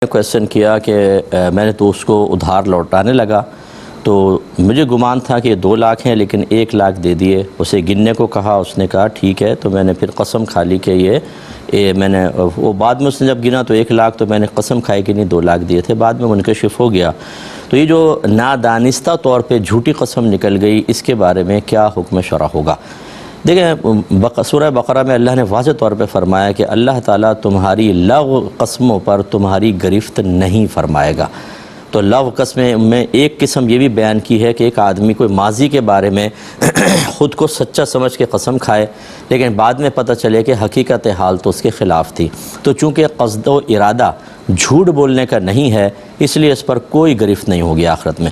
Question کیا کہ میں نے تو اس کو ادھار لوٹانے لگا تو مجھے گمان تھا کہ 2 لاکھ ہیں لیکن 1 لاکھ دے دیے. اسے گننے کو کہا, اس نے کہا ٹھیک ہے. تو میں نے پھر قسم کھا لی کہ یہ میں نے وہ بعد میں اس نے جب گنا تو 1 لاکھ تو میں نے قسم کھائی کہ نہیں 2 لاکھ دیے تھے. بعد میں منکشف ہو گیا. تو یہ جو نادانستہ طور پہ جھوٹی قسم نکل گئی, اس کے بارے میں کیا حکم شرع ہوگا؟ دیکھیں, سورہ بقرہ میں اللہ نے واضح طور پہ فرمایا کہ اللہ تعالیٰ تمہاری لغو قسموں پر تمہاری گرفت نہیں فرمائے گا. تو لغو قسمیں میں ایک قسم یہ بھی بیان کی ہے کہ ایک آدمی کوئی ماضی کے بارے میں خود کو سچا سمجھ کے قسم کھائے لیکن بعد میں پتہ چلے کہ حقیقت حال تو اس کے خلاف تھی. تو چونکہ قصد و ارادہ جھوٹ بولنے کا نہیں ہے, اس لیے اس پر کوئی گرفت نہیں ہوگی آخرت میں.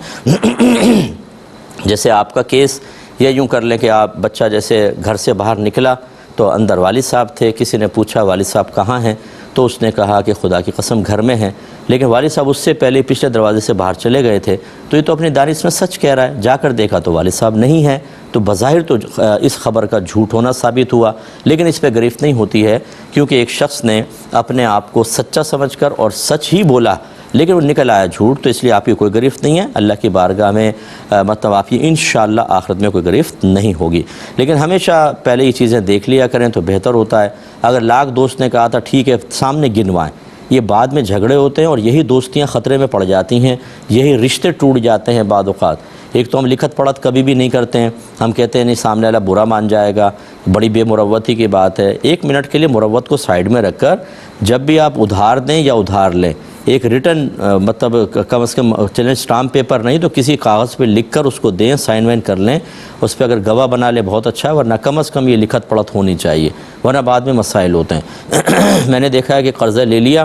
جیسے آپ کا کیس یا یوں کر لیں کہ آپ بچہ جیسے گھر سے باہر نکلا تو اندر والد صاحب تھے, کسی نے پوچھا والد صاحب کہاں ہیں, تو اس نے کہا کہ خدا کی قسم گھر میں ہیں, لیکن والد صاحب اس سے پہلے پچھلے دروازے سے باہر چلے گئے تھے. تو یہ تو اپنی دانش میں سچ کہہ رہا ہے. جا کر دیکھا تو والد صاحب نہیں ہیں, تو بظاہر تو اس خبر کا جھوٹ ہونا ثابت ہوا, لیکن اس پہ گرفت نہیں ہوتی ہے کیونکہ ایک شخص نے اپنے آپ کو سچا سمجھ کر اور سچ ہی بولا لیکن وہ نکل آیا جھوٹ. تو اس لیے آپ کی کوئی گرفت نہیں ہے. اللہ کی بارگاہ میں مطلب آپ کی انشاءاللہ آخرت میں کوئی گرفت نہیں ہوگی. لیکن ہمیشہ پہلے یہ چیزیں دیکھ لیا کریں تو بہتر ہوتا ہے. اگر لاکھ دوست نے کہا تھا ٹھیک ہے سامنے گنوائیں, یہ بعد میں جھگڑے ہوتے ہیں اور یہی دوستیاں خطرے میں پڑ جاتی ہیں, یہی رشتے ٹوٹ جاتے ہیں بعض اوقات. ایک تو ہم لکھت پڑھت کبھی بھی نہیں کرتے ہیں, ہم کہتے ہیں نہیں سامنے والا برا مان جائے گا, بڑی بے مروتی کی بات ہے. 1 منٹ کے لیے مروت کو سائیڈ میں رکھ کر جب بھی آپ ادھار دیں یا ادھار لیں, ایک ریٹن مطلب کم از کم چلیں اسٹامپ پیپر نہیں تو کسی کاغذ پہ لکھ کر اس کو دیں, سائن وائن کر لیں. اس پہ اگر گواہ بنا لے بہت اچھا ہے, ورنہ کم از کم یہ لکھت پڑھت ہونی چاہیے, ورنہ بعد میں مسائل ہوتے ہیں. میں نے دیکھا ہے کہ قرضہ لے لیا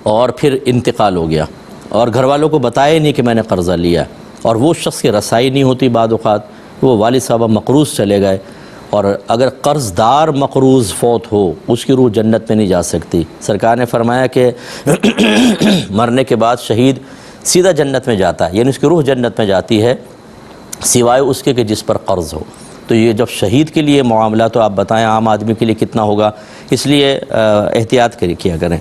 اور پھر انتقال ہو گیا اور گھر والوں کو بتایا نہیں کہ میں نے قرضہ لیا, اور وہ شخص کی رسائی نہیں ہوتی بعض اوقات. وہ والد صاحب مقروض چلے گئے, اور اگر قرض دار مقروض فوت ہو اس کی روح جنت میں نہیں جا سکتی. سرکار نے فرمایا کہ مرنے کے بعد شہید سیدھا جنت میں جاتا ہے, یعنی اس کی روح جنت میں جاتی ہے سوائے اس کے کہ جس پر قرض ہو. تو یہ جب شہید کے لیے معاملہ تو آپ بتائیں عام آدمی کے لیے کتنا ہوگا. اس لیے احتیاط کیا کریں.